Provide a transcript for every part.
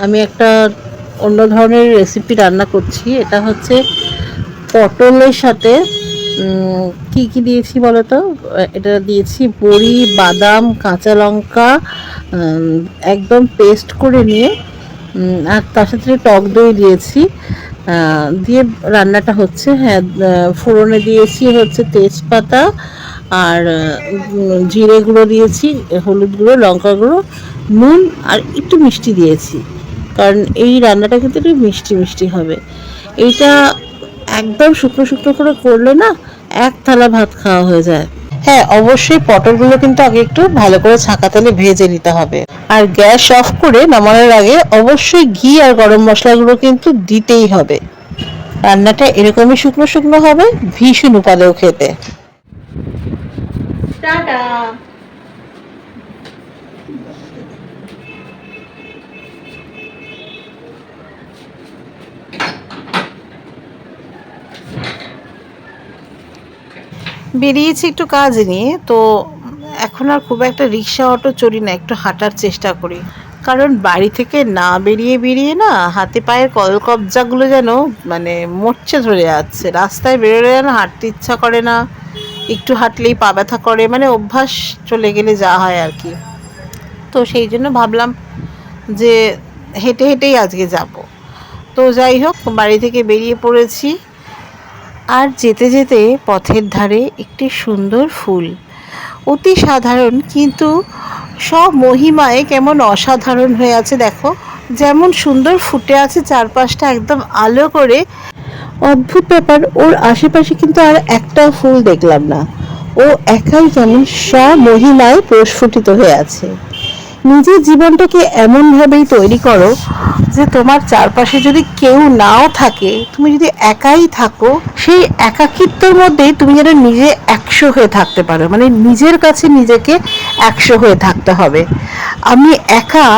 আমি একটা অন্য ধরনের রেসিপি রান্না করছি। এটা হচ্ছে পটলের সাথে কি কি দিয়েছি বলো তো? এটা দিয়েছি বড়ি, বাদাম, কাঁচা লঙ্কা একদম পেস্ট করে নিয়ে, আর তার সাথে টক দই দিয়েছি। দিয়ে রান্নাটা হচ্ছে, হ্যাঁ, ফোড়নে দিয়েছি হচ্ছে তেজপাতা আর জিরে গুঁড়ো দিয়েছি, হলুদ গুঁড়ো, লঙ্কা গুঁড়ো, নুন আর একটু মিষ্টি দিয়েছি, কারণ এই রান্নাটা কিন্তু একটু মিষ্টি মিষ্টি হবে। এইটা একদম শুকনো শুকনো করে করলে না এক থালা ভাত খাওয়া হয়ে যায়। হ্যাঁ, অবশ্যই পটলগুলো কিন্তু আগে একটু ভালো করে ছাঁকা তেলে ভেজে নিতে হবে। আর গ্যাস অফ করে নামানোর আগে অবশ্যই ঘি আর গরম মশলাগুলো কিন্তু দিতেই হবে। রান্নাটা এরকমই শুকনো শুকনো হবে, ভীষণ উপাদেয় খেতে। টাটা। বেরিয়েছি একটু কাজ নিয়ে, তো এখন আর খুব একটা রিক্সা অটো চড়ি না, একটু হাঁটার চেষ্টা করি। কারণ বাড়ি থেকে না বেরিয়ে বেরিয়ে না হাতে পায়ের কবজাগুলো যেন মানে মরচে ধরে যাচ্ছে। রাস্তায় বেরোলে যেন হাঁটতে ইচ্ছা করে না, একটু হাঁটলেই পা ব্যথা করে, মানে অভ্যাস চলে গেলে যা হয় আর কি। তো সেই জন্য ভাবলাম যে হেঁটে হেঁটেই আজকে যাব। তো যাই হোক, বাড়ি থেকে বেরিয়ে পড়েছি। আর যেতে যেতে পথের ধারে একটি সুন্দর ফুল, অতি সাধারণ কিন্তু সব মহিমায় কেমন অসাধারণ হয়ে আছে দেখো। যেমন সুন্দর ফুটে আছে চারপাশটা একদম আলো করে। অদ্ভুত ব্যাপার, ওর আশেপাশে কিন্তু আর একটা ফুল দেখলাম না। ও একাই কেমন স্বমহিমায় প্রস্ফুটিত হয়ে আছে। নিজের জীবনটাকে এমনভাবেই তৈরি করো যে তোমার চারপাশে যদি কেউ নাও থাকে, তুমি যদি একাই থাকো, সেই একাকিত্বের মধ্যেই তুমি যেন নিজে 100 হয়ে থাকতে পারো। মানে নিজের কাছে নিজেকে 100 হয়ে থাকতে হবে। আমি একা,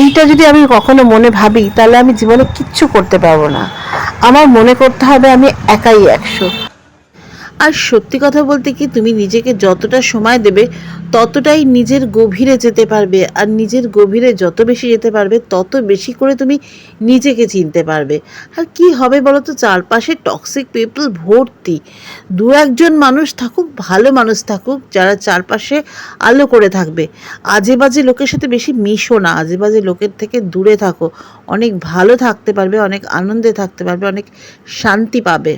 এইটা যদি আমি কখনো মনে ভাবি, তাহলে আমি জীবনে কিচ্ছু করতে পারবো না। আমার মনে করতে হবে আমি একাই 100। আর সত্যি কথা বলতে কি, তুমি নিজেকে যতটা সময় দেবে ততটাই নিজের গভীরে যেতে পারবে। আর নিজের গভীরে যত বেশি যেতে পারবে তত বেশি করে তুমি নিজেকে চিনতে পারবে। আর কি হবে বলো তো, চারপাশে টক্সিক পিপল ভর্তি। দু একজন মানুষ থাকুক, ভালো মানুষ থাকুক, যারা চারপাশে আলো করে থাকবে। আজে বাজে লোকের সাথে বেশি মিশো না, আজে বাজে লোকের থেকে দূরে থাকো। অনেক ভালো থাকতে পারবে, অনেক আনন্দে থাকতে পারবে, অনেক শান্তি পাবে।